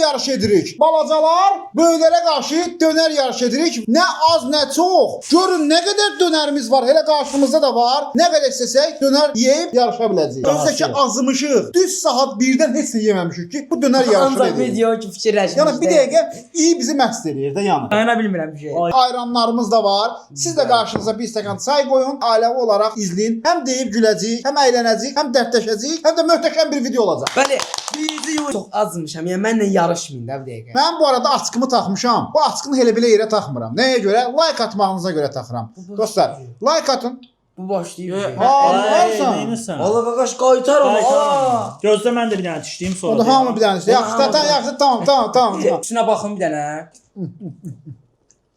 yarış edirik. Balacalar böylələrə qarşı dönər yarış edirik. Nə az, nə çox. Görün nə qədər dönərimiz var. Elə qarşımızda da var. Nə qədər istəsək dönər yeyib yarışa biləcəyik. Özdə ki azmışıq. Düz saat 1-dən heç nə yeməmişik ki, bu dönər yarışı edirik. Ancaq video ki fikirləşmişdik. Yəni bir dəqiqə iyi bizi məst eləyir də yəni. Dayana bilmirəm bir şey. Ayranlarımız da var. Siz də qarşınıza bir stəkan çay qoyun, ailəvi olaraq izləyin. Həm deyib güləcəyik, həm əylənəcəyik, həm dərdləşəcəyik, həm də möhtəşəm bir video olacaq. Bəli, bizi çox azmışam. Yəni mənlə yarışmayın da bir dəqiqə. Mən bu arada açqımı taxmışam. Bu açqını elə-belə yerə taxmıram. Nəyə görə? Like atmağınıza görə taxıram. Dostlar, like atın. Bu başlayır. Alırsan. Allah qaqaş qaytar onu. Gözlə mən də bir dənə dişləyim sonra. O da hamı bir dənə. Yaxşı, tamam. Üstünə baxın bir dənə.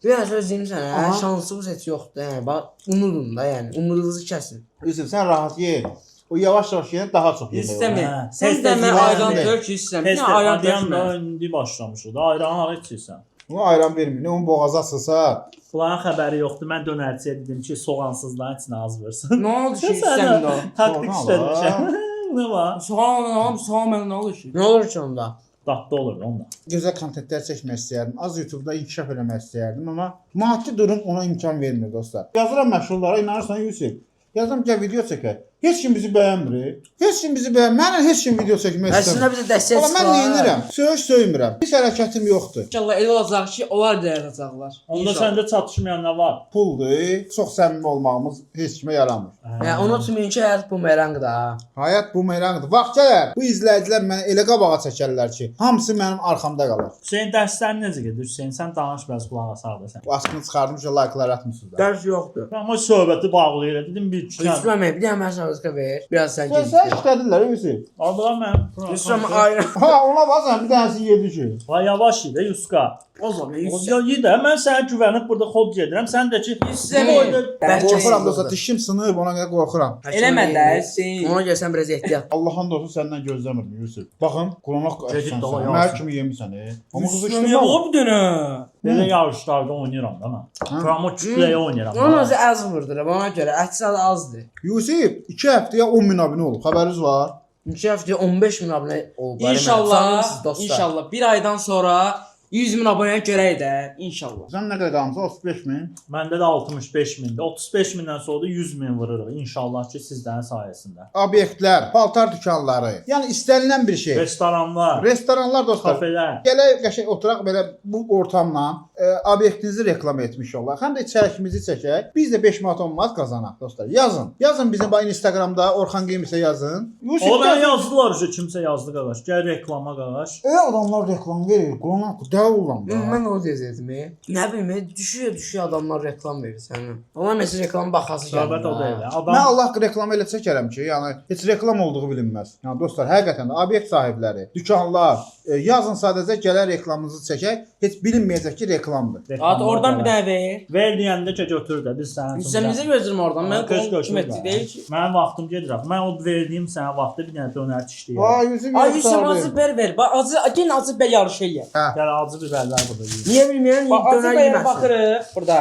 Bir söz deyim sənə, şansımız heç yoxdur. Yəni bax, unudun da, yəni umudunuzu kəsin. Yusuf, sən rahat ye. O yavaş-yavaş yeyən daha çox yemək. İstəmir. Sən də mən ayran tör ki, istəmir. Tez Ayran da indi başlamışıq da. Ayranı hara içirsən? Bunu ayran vermir. Nə onun boğazı asılsa. Bunların xəbəri yoxdur. Mən dönərçiyə dedim ki, soğansızların içinə az versin. Nə oldu ki, istəmir o? Taktik işləmişəm. Bu nə var? Soğan mənə nə olur ki? Nə olur ki onda? Dadlı olur onda. Gözəl kontentlər çəkmək istəyərdim. Az YouTube-da inkişaf eləmək istəyərdim, amma maddi durum ona imkan vermir dostlar. Yazıram məşğullara, inanırsan Yusuf. Yazıram ki, video çəkək. Heç kim bizi bəyənmir. Heç kim bizi bəyənmir. Mənlə heç kim video çəkmək istəmir. Əslində bizə dəstək çıxar. Mən nə edirəm? Söymürəm. Heç hərəkətim yoxdur. İnşallah elə olacaq ki, onlar da yazacaqlar. Onda səndə çatışmayan nə var? Puldur. Çox səmimi olmağımız heç kimə yaramır. Yəni unutmayın ki, həyat bumerangdır da. Həyat bumerangdır. Vaxt gələr. Bu izləyicilər məni elə qabağa çəkərlər ki, hamısı mənim arxamda qalır. Hüseyn dərslərin necə gedir? Hüseyn sən danış biraz qulaq asardı sən. Bu aşkını çıxardım ki, like-lar atmısınız da. Dərs yoxdur. Amma söhbəti bağlayır. Dedim bir iki. Üstləmək, bir dənə mən sənə ver. Biraz sən Sən gecikdir. işlədilər Yusuf. Adına mən. Üstləmə ayrı. Ha, ona baxsan bir dənəsi yedi ki. Va yavaş ye də Yuska. O zaman Ya ye də mən sənə güvənib burada xod gedirəm. Sən də ki Qorxuram dostlar, dişim sınıb, ona görə qorxuram. Eləmə də, Hüseyn. Ona görə sən biraz ehtiyat. Allahın dostu səndən gözləmirdim Yusuf. Baxın, qonaq Gedib daha qaçsan. Mən kimi yemirsən. Amma qızışdırma. O bir dönə. belə yarışlarda oynayıram da mən. Promo kütləyə oynayıram. Onun özü az vurdur, ona görə əksalı azdır. Yusuf 2 həftəyə 10 min abunə olub. Xəbəriniz var? 2 həftəyə 15 min abunə olub. İnşallah bir aydan sonra 100 min abunəyə görək də, inşallah. Sən nə qədər qalmısan? 35 min. Məndə də 65 mindir. 35 mindən sonra da 100 min vururuq. İnşallah ki sizlərin sayəsində. Obyektlər, paltar dükanları. Yəni istənilən bir şey. Restoranlar, Restoranlar dostlar. kafelər. Gələk qəşəng oturaq belə bu ortamla obyektinizi reklam etmiş olaq. Həm də çəkimizi çəkək. Biz də 5 manat 10 manat qazanaq dostlar. Yazın. Yazın bizim bax Instagramda Orxan Games'e yazın. O mən yazdılar ki, kimsə yazdı qardaş. Gəl reklama qardaş. Adamlar reklam verir. Qonaq ulan da. Mən o deyəcəydim. Nə bilim, düşüyor adamlar reklam verir sənə. Ona məsəl reklam baxası gəlir. Söhbət o deyil. Mən Adam Allah reklam elə çəkərəm ki, yəni heç reklam olduğu bilinməz. Yəni dostlar, həqiqətən də obyekt sahibləri, dükanlar, yazın sadəcə gələr reklamınızı çəkək, heç bilinməyəcək ki, reklamdır. At oradan bir dənə ver. ver deyəndə ki, götür də biz sənin üçün. Sən necə gözləyirəm oradan? Mən Göz kıymetli deyil ki. Mənim vaxtım gedir. Mən o verdiyim sənə vaxtda bir dənə dönər dişləyirəm. Ay yüzüm Ay Hüseyin acı biber ver. Bax acı acı biber yarışı ye. Gəl acı biberlər burada yeyir. Niyə bilmirəm, Bax acı dönər biber yeməsin. baxırıq burada.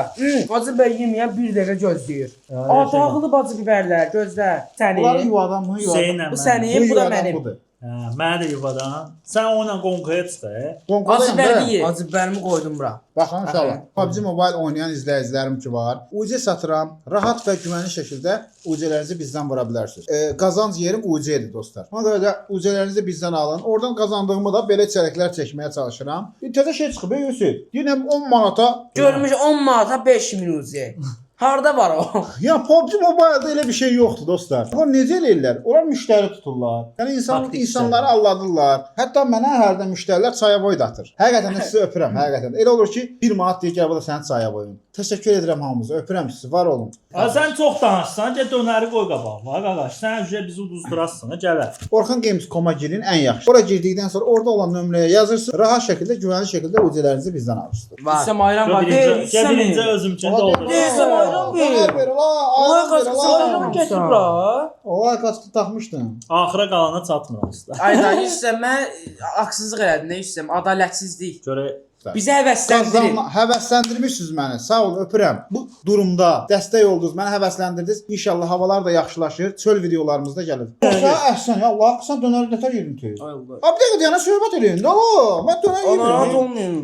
Acı biber yeməyən 1 dəqiqə gözləyir. Dağılı bacı biberlər, gözlə. Bunlar Səni. yuvadan mı? Hüseynəm Bu mən. sənin, bu da mənim. Hə, mənə də yuvadan. Sən onunla konkret də. Acı biberli ye. Acı biberimi qoydum bura. Baxın inşallah. PUBG Mobile oynayan izləyicilərim ki var. UC satıram. Rahat və güvənli şəkildə UC-lərinizi bizdən vura bilərsiniz. Qazanc yerim UC-dir dostlar. Ona görə də UC-lərinizi bizdən alın. Oradan qazandığımı da belə içəriklər çəkməyə çalışıram. Bir təzə şey çıxıb Yusuf. Yenə 10 manata. Görmüş 10 manata 5000 uzi. Harda var o? Ya PUBG Mobile-da elə bir şey yoxdur dostlar. Onlar necə eləyirlər? Onlar müştəri tuturlar. Yəni insanları aldadırlar. Hətta mənə hərdə müştərilər çaya boy da atır. Həqiqətən də sizi öpürəm, həqiqətən. Elə olur ki, 1 manat deyir gəl bu da sənin çaya boyun. Təşəkkür edirəm hamınıza. Öpürəm sizi. Var olun. Ha sən çox danışsan, gəl dönəri qoy qabağa. Va qardaş, sən ücret bizi uduzdurasın, gələr. Orxan Games.com-a girin ən yaxşı. Ora girdikdən sonra orada olan nömrəyə yazırsınız. Rahat şəkildə, güvənli şəkildə UC-lərinizi bizdən alırsınız. Var. İstəm ayran var. Gəl birinci özümkün də olur. İstəm ayran ver. Olay Ayran gətir bura. Olay kaçdı taxmışdın. Axıra qalana çatmıram usta. Aydan istəm mən haqsızlıq elədim, nə istəm, ədalətsizlik. Görə Bizi həvəsləndirin. Həvəsləndirmişsiniz məni. Sağ olun, öpürəm. Bu durumda dəstək oldunuz, məni həvəsləndirdiniz. İnşallah havalar da yaxşılaşır. Çöl videolarımız da gəlir. Yoxsa əhsən ya Allah, sən dönər nətər yerin tüyür. Ay Allah. Abi dəqiq deyənə söhbət eləyin. Mən dönər Rahat yerim. olmayın.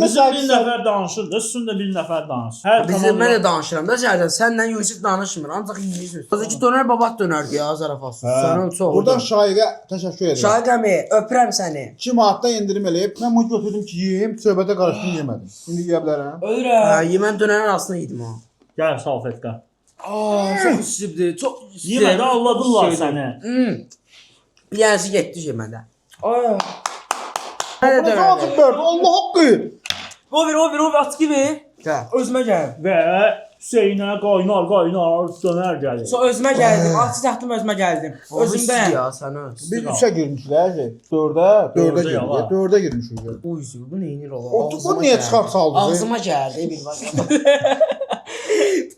Bizim bir nəfər danışır da, sizin də bir nəfər danışır. Hər Bizim mən də danışıram da sərdən. Sənlə Yusuf danışmır. Ancaq yeyirsən. Azıcı dönər babat dönərdi ya zarafası. Sənin çox. Buradan Şahiqə təşəkkür edirəm. Şahid əmi, öpürəm səni. 2 manatda endirim eləyib. Mən bunu götürdüm ki, yeyim, söhbətə qarışdım, yemədim. İndi yeyə bilərəm. Ölürəm. Yemən dönərin arasında yedim ha. Gəl salfetka. Çox üstüdür. Çox üstüdür. Yemədə alladılar səni. Bir yanısı getdi yemədə. Ay. Nə də Burada atıb verdi. Allah haqqı. O ver at gibi. Gəl. Özümə gəl. Və Hüseynə qaynar dönər gəlir. So özümə gəldim. Atı taxdım özümə gəldim. Özümdə. ya sənə. Biz 3-ə girmişlər. 4-ə Dördə girdik. yalan. 4-ə girmişik. Bu Yusuf bu neynir ola? O niyə çıxar saldı? Ağzıma gəldi bir bax.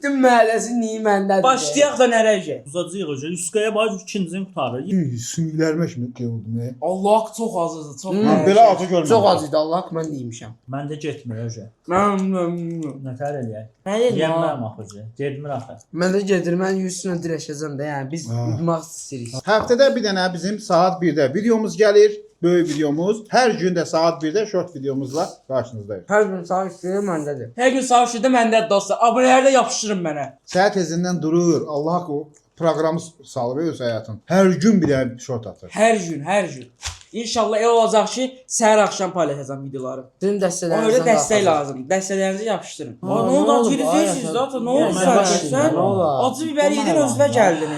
Bütün məhəlləsi niyə məndədir? Başlayaq da nərəcə. Uzacıyıq hoca. Yüzkaya bax ikincini qutarır. Sümüklərimə kimi qıyıldım. Allah çox azdır. Çox. Belə acı görmədim. Çox az idi Allah mən deymişəm. Mən də getmir hoca. Mən. Nətər eləyək? Hayır Yemməm axıcı. Getmir axı. Mən də gedir, mən Yusufla dirəşəcəm də, yəni biz udmaq istəyirik. Həftədə bir dənə bizim saat 1-də videomuz gəlir. Böyük videomuz. Hər gün də saat 1-də short videomuzla qarşınızdayıq. Hər gün saat istəyir məndədir. Hər gün sağ şurada məndə dostlar. Abunələri də yapışdırın mənə. Səhər tezindən durur. Allah haqqı o proqramı salır öz həyatın. Hər gün bir dənə short atır. Hər gün. İnşallah elə olacaq ki, səhər axşam paylaşacağam videoları. Sizin Ona dəstələrinizdən görə dəstək lazım. Dəstəklərinizi yapışdırın. Nə oldu? Acı yediniz zaten. Nə oldu sən? Nə oldu? Acı biber yedin özünə gəldin.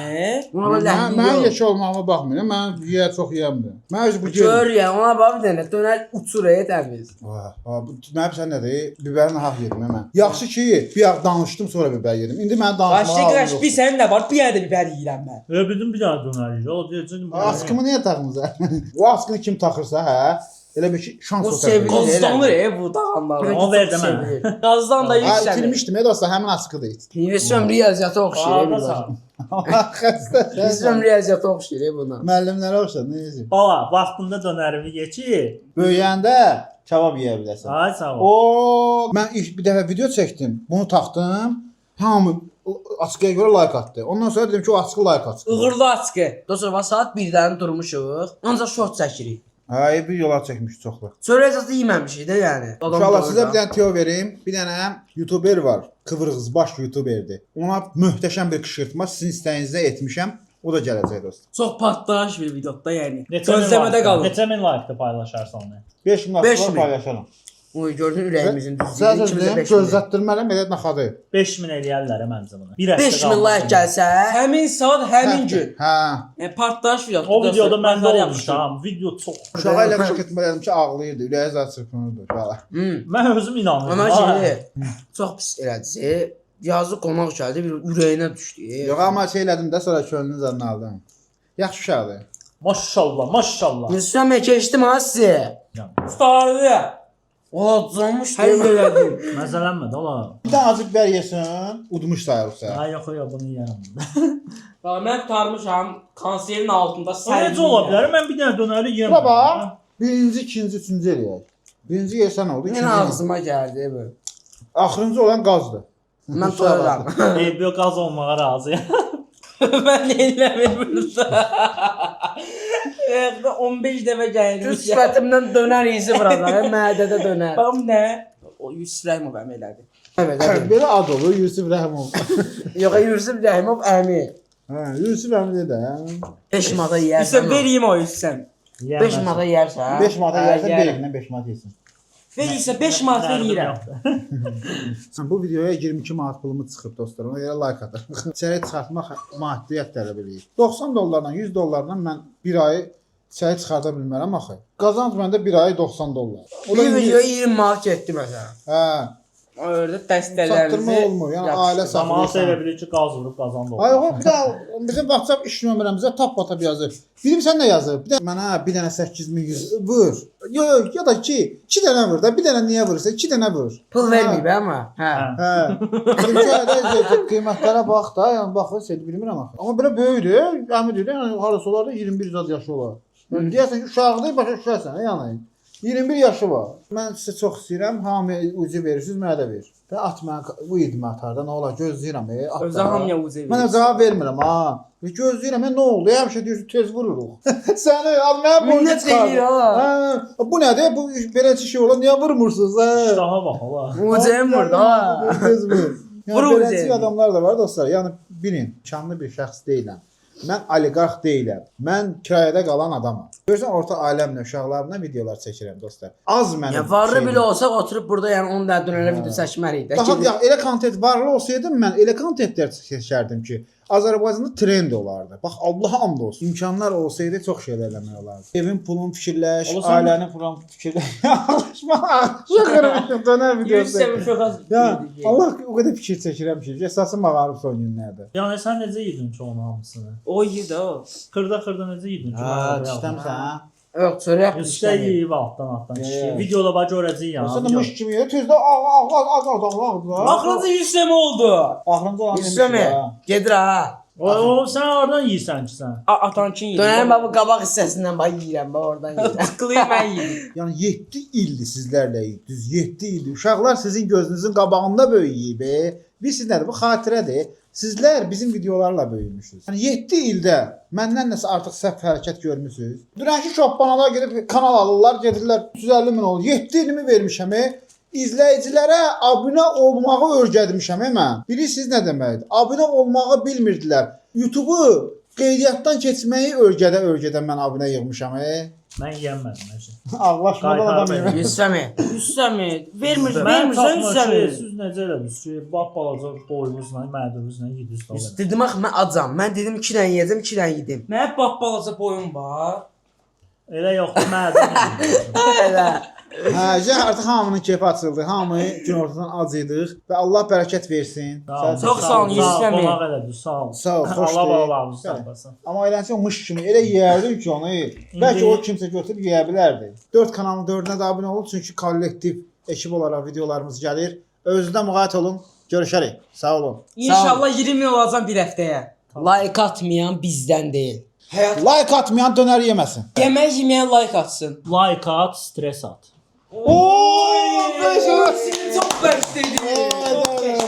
Buna belə Mən yeşə olmağıma baxmayın. Mən yeyə çox yeyəmdir. Mən öz bu gör ya, ona bax bir dənə dönər uçur təmiz. Mən sən nədir? Bibərini haq yedim mən. Yaxşı ki, bir yağ danışdım sonra biber yedim. İndi mən danışmağa Başqa qıraş bir sənin də var. Bir yerdə biber yeyirəm mən. Elə bildim bir daha dönər yeyir. O deyəcək. Askımı niyə taxmısan? O askını kim taxırsa, hə? Elə bir ki, şans O o sevilir. tərəfə. Qazdanır bu dağanları. O verdi mənə. Qazdan da yüksəlir. Itirmişdim, dostlar, həmin askıdır. Yusuf riyaziyyata oxşayır. Xəstə. Yusuf riyaziyyata oxşayır buna. Müəllimlərə oxşar, nə yazır? Bala, vaxtında dönərimi ye ki. Böyüyəndə kebab yeyə biləsən. Ay sağ ol. O, mən ilk bir dəfə video çəkdim. Bunu taxdım. Hamı askıya görə like atdı. Ondan sonra dedim ki, o askı like atsın. Uğurlu açqı. Dostlar, saat 1-dən durmuşuq. Ancaq short çəkirik. Hə, bir yola çəkmiş çoxlu. Sonra əsasda yeməmişik də yəni. İnşallah sizə bir dənə teo verim. Bir dənə YouTuber var. Kıvırğız baş YouTuberdir. Ona möhtəşəm bir qışqırtma sizin istəyinizə etmişəm. O da gələcək dostlar. Çox partlayış bir videoda yəni. Neçə min Gözləmədə like- qalın. Neçə min like-da paylaşarsan onu? 5000 5 like min. paylaşaram. Oy, gördün ürəyimizin Sən düzdüyü. sözləyim, gözlətdirmələm elə naxadı. 5000 eləyərlər məncə bunu. Bir həftə 5000 like gəlsə, Həmin saat, həmin gün. Hə. Yəni partlayış videosu. O videoda mən də yapışdım. olmuşam. Video çox. Uşağa elə qışqırtma elədim ki, ağlayırdı. Ürəyi zət çırpınırdı. Uşağa. Mən özüm inanmıram. Ona şey, çox pis elədi. Yazıq qonaq gəldi, bir ürəyinə düşdü. Yox, amma şey elədim də sonra könlünü zənnə aldım. Yaxşı uşaqdır. Maşallah, maşallah. Yusuf mən keçdim ha sizi. Stardı. Ola canmış Hər elədim. Məzələnmə də ola. Bir dənə acıq bər yesin, udmuş sayırsa. Ha yox, bunu yeyərəm. Mən tutarmışam konserin altında O necə ola bilər? Mən bir dənə dönəri yeyəm. Baba, birinci, ikinci, üçüncü eləyək. Birinci yesən oldu, Yenə ikinci. ağzıma gəldi bu. Axırıncı olan qazdır. Mən toyuram. Eybi qaz olmağa razıyam. Mən nə eləmir burada. 15 dəfə gəldim. Düz sifətimdən dönər izi vuracaq, mədədə dönər. Bam nə? O Yusuf Rəhimov əmi elədi. Evet, evet. Belə ad olur, Yusuf Rəhimov. Yox, Yusuf Rəhimov əmi. Hə, Yusuf əmi də. 5 mada yeyərsən. Yusuf vereyim o Yusuf. 5 mada yeyərsən. 5 manata yersə yerəm. belindən 5 manat yesin. Verirsə 5 manat verirəm. Bu videoya 22 manat pulumu çıxıb dostlar. Ona görə like atın. İçəri çıxartmaq maddiyyat tələb eləyir. 90 dollardan, 100 dollardan mən bir ay içəri çıxarda bilmərəm axı. Qazanc məndə bir ay 90 dollar. O da Bir videoya 20 manat getdi məsələn. hə, Orada çatdırma dəstələrinizi olmur. Yəni ailə Zaman saxlayırsan. elə bilir ki, qaz vurub qazandı. Ay yox, bir də bizim WhatsApp iş nömrəmizə tap yazır. Bilirsən nə yazır? Bir də mənə bir dənə 8100 vur. Yox, ya da ki, 2 dənə vur da, bir dənə niyə vurursa, 2 dənə vur. Pul verməyib amma. Hə. Hə. Çünki qiymətlərə bax da, yəni baxır, sən bilmirəm axı. Amma belə böyükdür. Əmi deyir, yəni harası olar da 21 zad yaşı olar. Yəni deyəsən ki, uşaqdır, başa düşərsən, yəni. 21 yaşı var. Mən sizə çox istəyirəm. Hamı ucu verirsiniz, mənə də ver. Və at mən bu idimi atarda nə olar gözləyirəm. At Özə da. hamıya ucu Mən verir. cavab vermirəm ha. Gözləyirəm, nə oldu? Həmişə deyirsən tez vururuq. Səni almaya Minnət eləyir ha. Bu nədir? Bu belə şey olar. Niyə vurmursunuz ha? Daha bax ola. Ucem burada ha. Yəni Vurur beləci Ucem. adamlar da var dostlar. Yəni bilin, şanlı bir şəxs deyiləm. Mən oliqarx deyiləm. Mən kirayədə qalan adamam. Görsən orta aləmlə uşaqlarımla videolar çəkirəm dostlar. Az mənim. Ya varlı şeyim. bile olsak oturup burada yani 10 dəfə dönərə video çəkməliydik. Daha ya, elə kontent varlı olsaydım mən elə kontentlər çəkərdim ki, Azərbaycanda trend olardı. Bax Allaha and olsun. İmkanlar olsaydı çox şeylər eləmək olardı. Evin pulun fikirləş, Ola sən- ailənin pulun fikirləş. Şaka dönər videosu. 100 çok az. Ya Allah o qədər fikir çəkirəm ki, əsasım ağarıb son günlərdə. Yəni sən necə yedin ki onun hamısını? O yedi o. Xırda necə yedin ki? Ha, işləmsən. Yok çörək İşte yeyib altdan işləyir. Videoda bax görəcəyik ya. Sən də mış kimi ya, tezdə ağ. Axırıncı 100 semi oldu. Axırıncı olan İstəmə. Gedir ha. O sən oradan yeyirsən ki sən. Atankin yedi. Dönərin bax bu qabaq hissəsindən bax yeyirəm, bax oradan yeyirəm. Tıklayıb mən yedim. Yəni 7 ildir sizlərlə düz 7 ildir. Uşaqlar sizin gözünüzün qabağında böyüyüb. Bir siz nədir? Bu xatirədir. Sizlər bizim videolarla böyümüşsünüz. Yəni 7 ildə məndən nəsə artıq səhv hərəkət görmüsünüz. Dünənki şopbanalar gedib kanal alırlar, gedirlər 350 min olur. 7 ilimi vermişəm. İzləyicilərə abunə olmağı öyrətmişəm mən. Bilirsiniz nə deməkdir? Abunə olmağı bilmirdilər. YouTube-u qeydiyyatdan keçməyi öyrədə mən abunə yığmışam. Mən yeyəmədim hər şey. Ağlaşmadan adam Qaytar yemək. 100 səmi. 100 semi. Vermirsən Mən 100 tapma semi. ki, siz necə elədiniz ki, bax balaca boyunuzla, mədəvinizlə yediniz də. Dedim axı mən acam. Mən dedim 2 dənə yeyəcəm, 2 dənə yedim. Mənə bax balaca boyun var. Elə yoxdur, mədəvin. Elə. Hə, artıq hamının keyfi açıldı. Hamı gün ortadan acıydıq və Allah bərəkət versin. Çox sağ olun, Yusuf əmi. Qonaq elədi, sağ ol. Sağ ol, xoş Allah deyil. balalarımızı sağlasın. Amma eləncə mış kimi elə yeyərdim ki onu. Bəlkə o kimsə götürüb yeyə bilərdi. 4 kanalın 4-ünə də abunə olun çünki kollektiv ekip olaraq videolarımız gəlir. Özünüzdə müğayət olun. Görüşərik. Sağ olun. İnşallah 20 min olacam bir həftəyə. Like atmayan bizdən deyil. Həyat Like atmayan dönər yeməsin. yemək yeməyən like atsın. Like at, stres at. Oy! Çok bəstəydi.